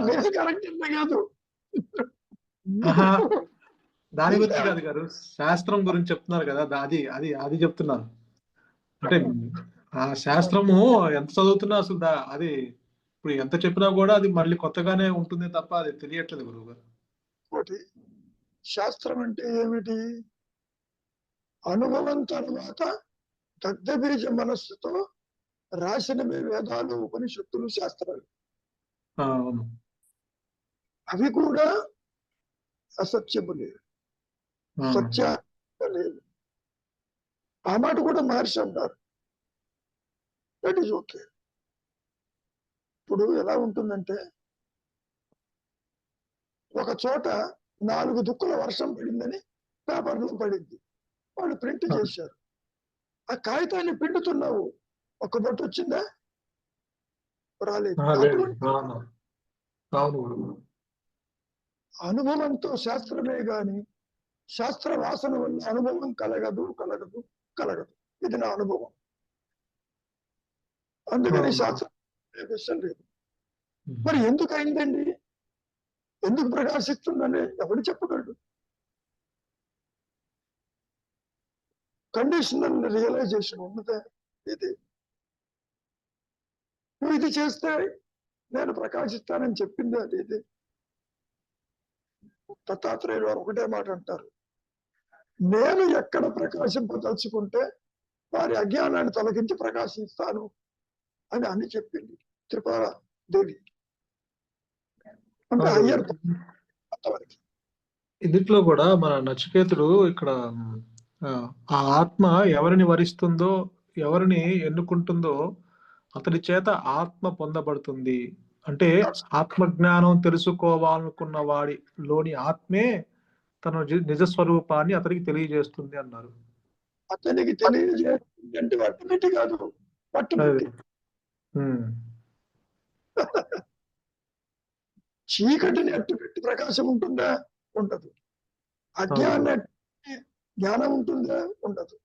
నేను కరెక్ట్ కాదు, ఆహా, దాని గురించి కాదు గారు, శాస్త్రం గురించి చెప్తున్నారు కదా, అది అది అది చెప్తున్నాను. అంటే ఆ శాస్త్రము ఎంత చదువుతున్నా అసలు అది ఇప్పుడు ఎంత చెప్పినా కూడా అది మళ్ళీ కొత్తగానే ఉంటుంది తప్ప అది తెలియట్లేదు గురువు గారు. ఒకటి శాస్త్రం అంటే ఏమిటి? అనుభవం తర్వాత దగ్ధబీజ మనస్సుతో రాసినవి వేదాలు, ఉపనిషత్తులు, శాస్త్రాలు. అవును. అవి కూడా అసత్యము లేదు, సత్య లేదు. ఆ మాట కూడా మహర్షి అంటారు. That is okay. ఇప్పుడు ఎలా ఉంటుందంటే, ఒక చోట 4 దుక్కుల వర్షం పడిందని పేపర్లో పడింది, వాళ్ళు ప్రింట్ చేశారు. ఆ కాగితాన్ని పిండుతున్నావు, ఒక బొట్టు వచ్చిందా? రాలేదు. అటువంటి అవును. అనుభవంతో శాస్త్రమే గాని శాస్త్ర వాసన వల్ల అనుభవం కలగదు. ఇది నా అనుభవం. అందుకని శాస్త్రం విషయం లేదు. మరి ఎందుకు అయిందండి, ఎందుకు ప్రకాశిస్తుందని ఎవడు చెప్పగలడు? కండిషనల్ రియలైజేషన్ ఉన్నదే. ఇది నువ్వు ఇది చేస్తే నేను ప్రకాశిస్తానని చెప్పింది అది. ఇది దత్తాత్రేయులు వారు ఒకటే మాట అంటారు, నేను ఎక్కడ ప్రకాశింపదలుచుకుంటే వారి అజ్ఞానాన్ని తొలగించి ప్రకాశిస్తాను అని అని చెప్పింది త్రిపుర దేవి. అంటే హయ్యర్ అంతవరకు. ఇందులో కూడా మన నచికేతుడు ఇక్కడ ఆ ఆత్మ ఎవరిని వరిస్తుందో, ఎవరిని ఎన్నుకుంటుందో అతడి చేత ఆత్మ పొందబడుతుంది. అంటే ఆత్మజ్ఞానం తెలుసుకోవాలనుకున్న వాడిలోని ఆత్మే తన నిజ స్వరూపాన్ని అతనికి తెలియజేస్తుంది అన్నారు. అతనికి తెలియజేస్తుంది అంటే అట్టుపెట్టి కాదు, పట్టుపెట్టి. చీకటిని అట్టుపెట్టి ప్రకాశం ఉంటుందా? ఉండదు. అజ్ఞానాన్ని జ్ఞానం ఉంటుందా? ఉండదు.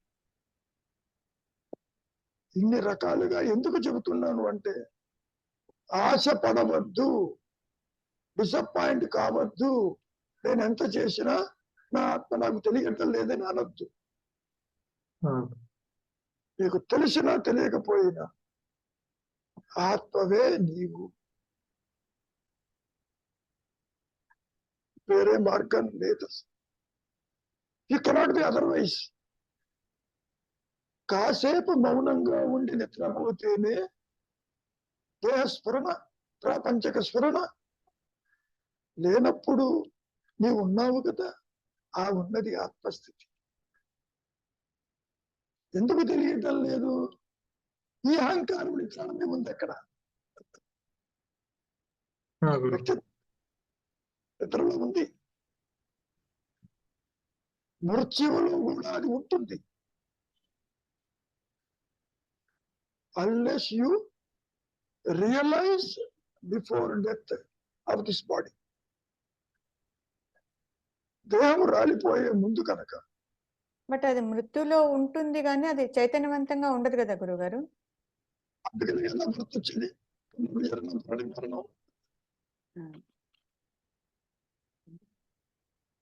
ఇన్ని రకాలుగా ఎందుకు చెబుతున్నాను అంటే, ఆశ పడవద్దు, డిసప్పాయింట్ కావద్దు. నేను ఎంత చేసినా నా ఆత్మ నాకు తెలియటం లేదని అనొద్దు. నీకు తెలిసినా తెలియకపోయినా ఆత్మవే నీవు, వేరే మార్గం లేదు. You cannot be otherwise. కాసేపు మౌనంగా ఉండి నిద్రపోతేనే దేహ స్ఫురణ, ప్రాపంచక స్ఫురణ. లేనప్పుడు నీవు ఉన్నావు కదా, ఆ ఉన్నది ఆత్మస్థితి. ఎందుకు తెలియటం లేదు? ఈ అహంకారం ప్రాణమే ఉంది అక్కడ. ఇతరులో ఉంది, మృత్యువులో కూడా అది ఉంటుంది. unless you realize before death of this body. దేహం రాలిపోయే ముందు కనుక. బట్ అది మృత్యులో ఉంటుంది కానీ అది చైతన్యవంతంగా ఉండదు కదా గురుగారు. అందుకని ఎలా గుర్తొచ్చింది మరణం.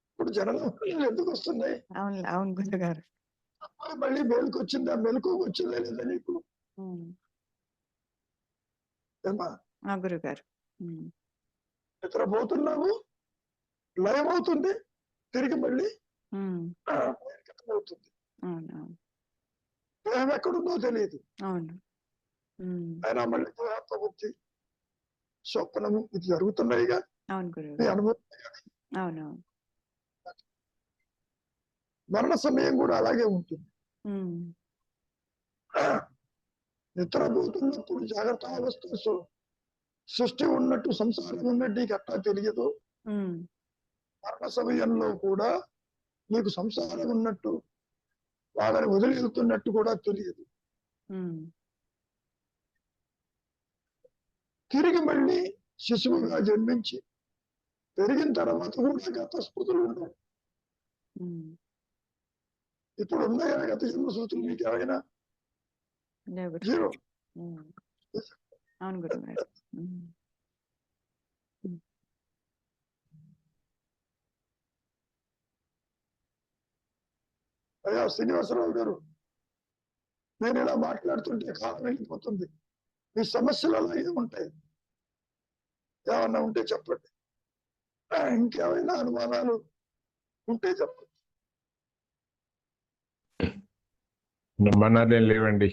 ఇప్పుడు జననం ఎందుకు వస్తున్నాయి? అవును అవును గురుగారు. మళ్ళీ మెలకు వచ్చిందా? మెలకు వచ్చిందా లేదా నీకు? ఏమా గురుగారు, నిద్రపోతున్నావు, లయం అవుతుంది, తిరిగి మళ్ళీ అవుతుంది. దేహం ఎక్కడుందో తెలియదు. అయినా మళ్ళీ దేహాత్మబుద్ధి, స్వప్నము ఇది జరుగుతున్నాయిగా. నీ అనుభవం. మరణ సమయం కూడా అలాగే ఉంటుంది. నిద్రపోతున్నప్పుడు జాగ్రత్త అవస్థ సృష్టి ఉన్నట్టు, సంసారం ఉన్నట్టు నీకు ఎట్లా తెలియదు. మరణ సమయంలో కూడా నీకు సంసారం ఉన్నట్టు, వాళ్ళని వదిలి వెళ్తున్నట్టు కూడా తెలియదు. తిరిగి మళ్ళీ శిశువుగా జన్మించి పెరిగిన తర్వాత కూడా గత స్మృతులు ఉండవు. ఇప్పుడు ఉన్నాయా గత జన్మ స్మృతులు మీకు ఏమైనా? జీరో. అవును గురుగారు. అయ్యా శ్రీనివాసరావు గారు, నేను ఇలా మాట్లాడుతుంటే కాలం వెళ్ళిపోతుంది. మీ సమస్యలు అలా ఏముంటాయి? ఏమన్నా ఉంటే చెప్పండి. ఇంకేమైనా అనుమానాలు ఉంటే చెప్పండి. అనుమానాలు ఏం లేవండి.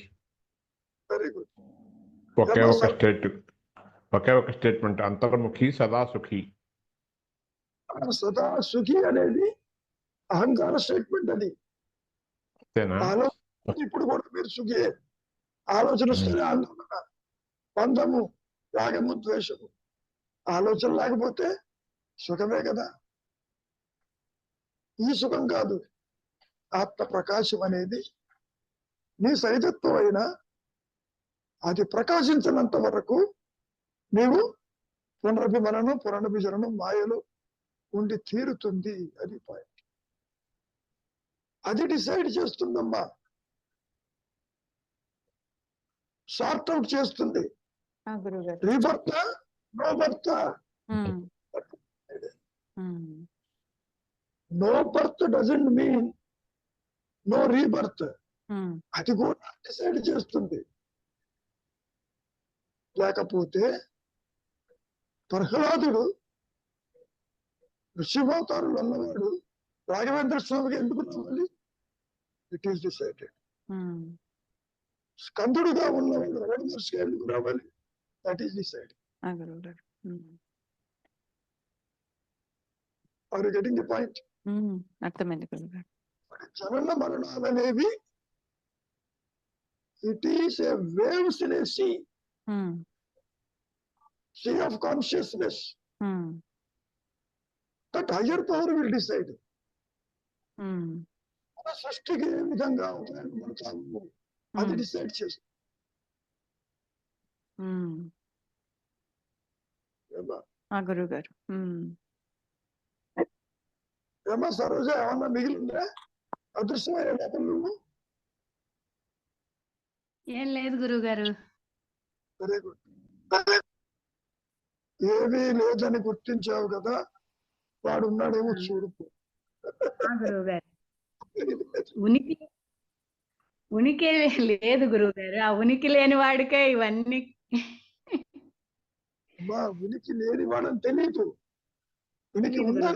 Very good. ఒకే ఒక స్టేట్మెంట్, అంతర్ముఖి సదా సుఖి. సదా సుఖి అనేది అహంకార స్టేట్మెంట్. అది ఆలోచన. ఇప్పుడు కూడా మీరు సుఖే. ఆలోచన వస్తేనే ఆందోళన, బంధము, రాగము, ద్వేషము. ఆలోచన లేకపోతే సుఖమే కదా. ఈ సుఖం కాదు, ఆత్మ ప్రకాశం అనేది నీ సైతత్వం అయినా అది ప్రకాశించినంత వరకు నీవు పునరభిమరణం, పునరభిజననం మాయలో ఉండి తీరుతుంది. అది పాయింట్. అది డిసైడ్ చేస్తుందమ్మా, సార్ట్ అవుట్ చేస్తుంది. Rebirth, no birth. No birth doesn't mean no rebirth. అది కూడా డిసైడ్ చేస్తుంది. లేకపోతే ప్రహ్లాదుడు ఋషివతారులు అన్నవాడు రాఘవేంద్ర స్వామికి ఎందుకు రావాలి? It is decided. స్కందుడుగా ఉన్నవాడు రఘువర్షికి ఎందుకు రావాలి? That is decided. Are you getting the point? అర్థమైంది. జనన మరణాలు అనేవి it is a waves in a sea, sea of consciousness. That higher power will decide. మన సృష్టికి ఏ విధంగా ఉపయోగపడతాము అది డిసైడ్ చేస్తుంది. గురువు గారు. ఏమా సరోజ, ఏమన్నా మిగిలిందా? అదృశ్యమైన లేఖలు నువ్వు? ఏం లేదు గురువు గారు. Very good. ఏమీ లేదని గుర్తించావు కదా, వాడు ఉన్నాడేమో చూడుకు. గురువు గారు, ఉనికి లేదు గురువు గారు. ఆ ఉనికి లేని వాడికే ఇవన్నీ. ఉనికి లేని వాడని తెలియదు, ఉనికి ఉందా?